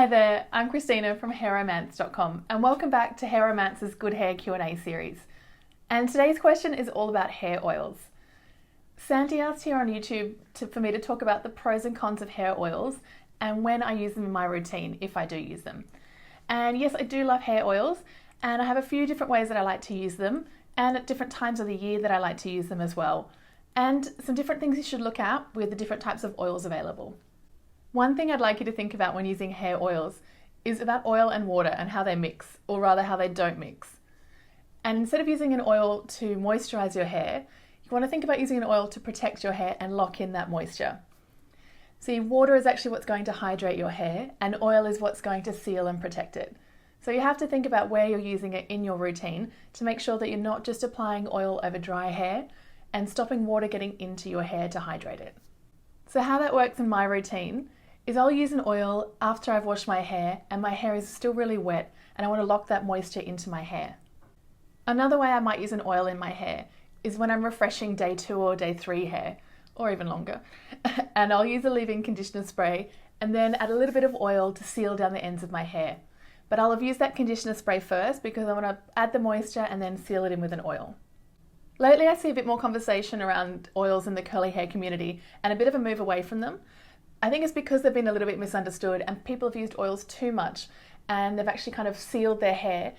Hi there, I'm Christina from hairromance.com and welcome back to Hair Romance's Good Hair Q&A series. And today's question is all about hair oils. Sandy asked here on YouTube for me to talk about the pros and cons of hair oils and when I use them in my routine, if I do use them. And yes, I do love hair oils and I have a few different ways that I like to use them and at different times of the year that I like to use them as well. And some different things you should look at with the different types of oils available. One thing I'd like you to think about when using hair oils is about oil and water and how they mix, or rather how they don't mix. And instead of using an oil to moisturize your hair, you want to think about using an oil to protect your hair and lock in that moisture. See, water is actually what's going to hydrate your hair and oil is what's going to seal and protect it. So you have to think about where you're using it in your routine to make sure that you're not just applying oil over dry hair and stopping water getting into your hair to hydrate it. So how that works in my routine is I'll use an oil after I've washed my hair and my hair is still really wet and I want to lock that moisture into my hair. Another way I might use an oil in my hair is when I'm refreshing day 2 or day 3 hair, or even longer. And I'll use a leave-in conditioner spray and then add a little bit of oil to seal down the ends of my hair. But I'll have used that conditioner spray first because I want to add the moisture and then seal it in with an oil. Lately I see a bit more conversation around oils in the curly hair community and a bit of a move away from them. I think it's because they've been a little bit misunderstood and people have used oils too much and they've actually kind of sealed their hair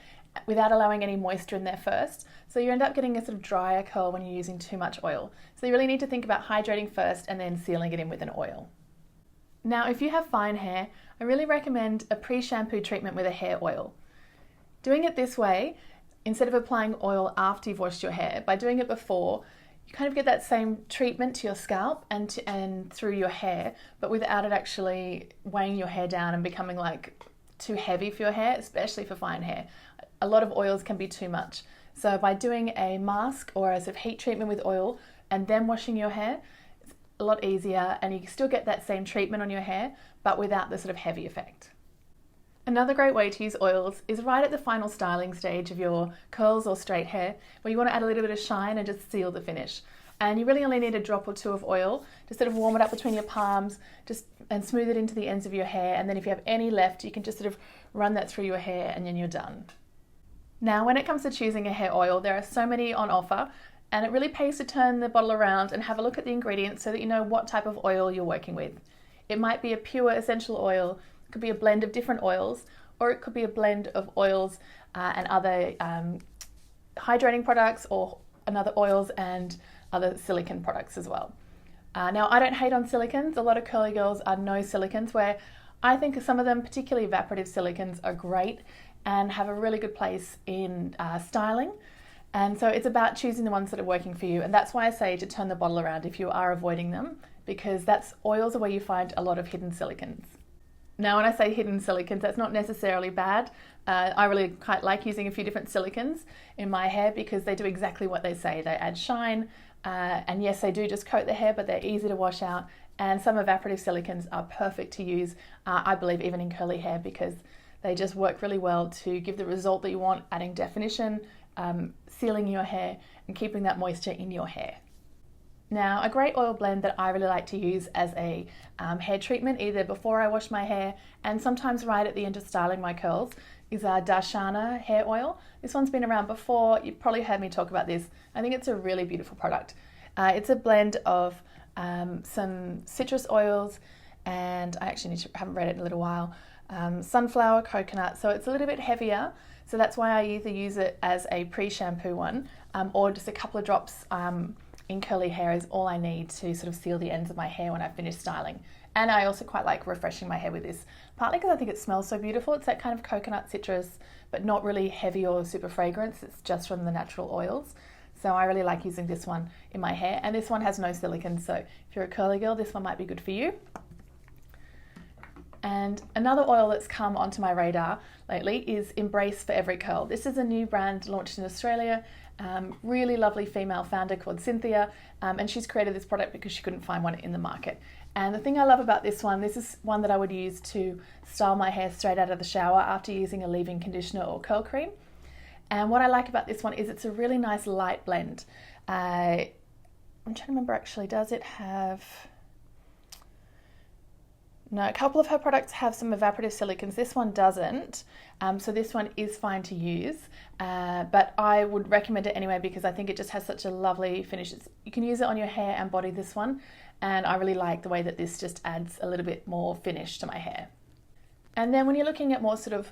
without allowing any moisture in there first. So you end up getting a sort of drier curl when you're using too much oil. So you really need to think about hydrating first and then sealing it in with an oil. Now, if you have fine hair, I really recommend a pre-shampoo treatment with a hair oil. Doing it this way, instead of applying oil after you've washed your hair, by doing it before, you kind of get that same treatment to your scalp and through your hair, but without it actually weighing your hair down and becoming like too heavy for your hair, especially for fine hair. A lot of oils can be too much. So by doing a mask or a sort of heat treatment with oil and then washing your hair, it's a lot easier and you still get that same treatment on your hair, but without the sort of heavy effect. Another great way to use oils is right at the final styling stage of your curls or straight hair, where you want to add a little bit of shine and just seal the finish. And you really only need a drop or 2 of oil to sort of warm it up between your palms and smooth it into the ends of your hair. And then if you have any left, you can just sort of run that through your hair and then you're done. Now, when it comes to choosing a hair oil, there are so many on offer and it really pays to turn the bottle around and have a look at the ingredients so that you know what type of oil you're working with. It might be a pure essential oil, could be a blend of different oils, or it could be a blend of oils and other hydrating products or another oils and other silicone products as well. Now, I don't hate on silicons. A lot of curly girls are no silicons, where I think some of them, particularly evaporative silicons, are great and have a really good place in styling. And so it's about choosing the ones that are working for you. And that's why I say to turn the bottle around if you are avoiding them, because oils are where you find a lot of hidden silicons. Now, when I say hidden silicons, that's not necessarily bad. I really quite like using a few different silicons in my hair because they do exactly what they say. They add shine, and yes, they do just coat the hair, but they're easy to wash out. And some evaporative silicons are perfect to use, I believe, even in curly hair, because they just work really well to give the result that you want, adding definition, sealing your hair, and keeping that moisture in your hair. Now, a great oil blend that I really like to use as a hair treatment, either before I wash my hair and sometimes right at the end of styling my curls, is our Darshana Hair Oil. This one's been around before. You've probably heard me talk about this. I think it's a really beautiful product. It's a blend of some citrus oils and I actually haven't read it in a little while, sunflower, coconut, so it's a little bit heavier. So that's why I either use it as a pre-shampoo one or just a couple of drops in curly hair is all I need to sort of seal the ends of my hair when I finish styling. And I also quite like refreshing my hair with this, partly because I think it smells so beautiful. It's that kind of coconut citrus, but not really heavy or super fragrance. It's just from the natural oils. So I really like using this one in my hair. And this one has no silicone, so if you're a curly girl, this one might be good for you. And another oil that's come onto my radar lately is Embrace for Every Curl. This is a new brand launched in Australia. Really lovely female founder called Cynthia, and she's created this product because she couldn't find one in the market. And the thing I love about this is one that I would use to style my hair straight out of the shower after using a leave-in conditioner or curl cream. And what I like about this one is it's a really nice light blend. I'm trying to remember actually, does it have... Now, a couple of her products have some evaporative silicons. This one doesn't, so this one is fine to use, but I would recommend it anyway because I think it just has such a lovely finish. You can use it on your hair and body, this one, and I really like the way that this just adds a little bit more finish to my hair. And then when you're looking at more sort of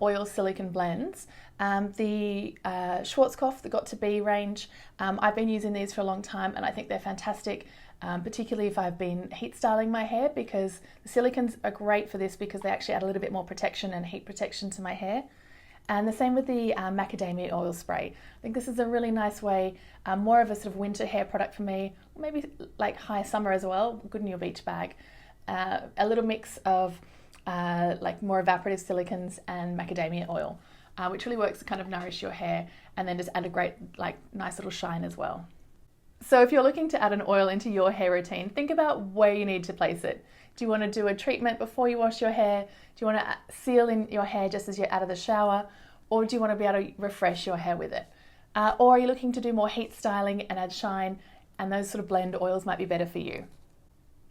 oil silicone blends, the Schwarzkopf, the Got to Be range, I've been using these for a long time and I think they're fantastic. Particularly if I've been heat styling my hair, because the silicons are great for this because they actually add a little bit more protection and heat protection to my hair. And the same with the Macadamia oil spray. I think this is a really nice way, more of a sort of winter hair product for me, maybe like high summer as well, good in your beach bag. A little mix of like more evaporative silicons and macadamia oil, which really works to kind of nourish your hair and then just add a great, like, nice little shine as well. So if you're looking to add an oil into your hair routine, think about where you need to place it. Do you want to do a treatment before you wash your hair? Do you want to seal in your hair just as you're out of the shower? Or do you want to be able to refresh your hair with it? Or are you looking to do more heat styling and add shine? And those sort of blend oils might be better for you.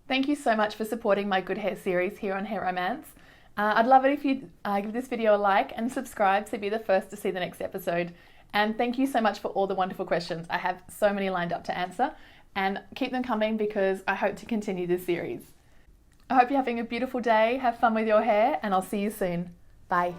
Thank you so much for supporting my Good Hair series here on Hair Romance. I'd love it if you'd give this video a like and subscribe so you'll be the first to see the next episode. And thank you so much for all the wonderful questions. I have so many lined up to answer, and keep them coming because I hope to continue this series. I hope you're having a beautiful day, have fun with your hair, and I'll see you soon. Bye.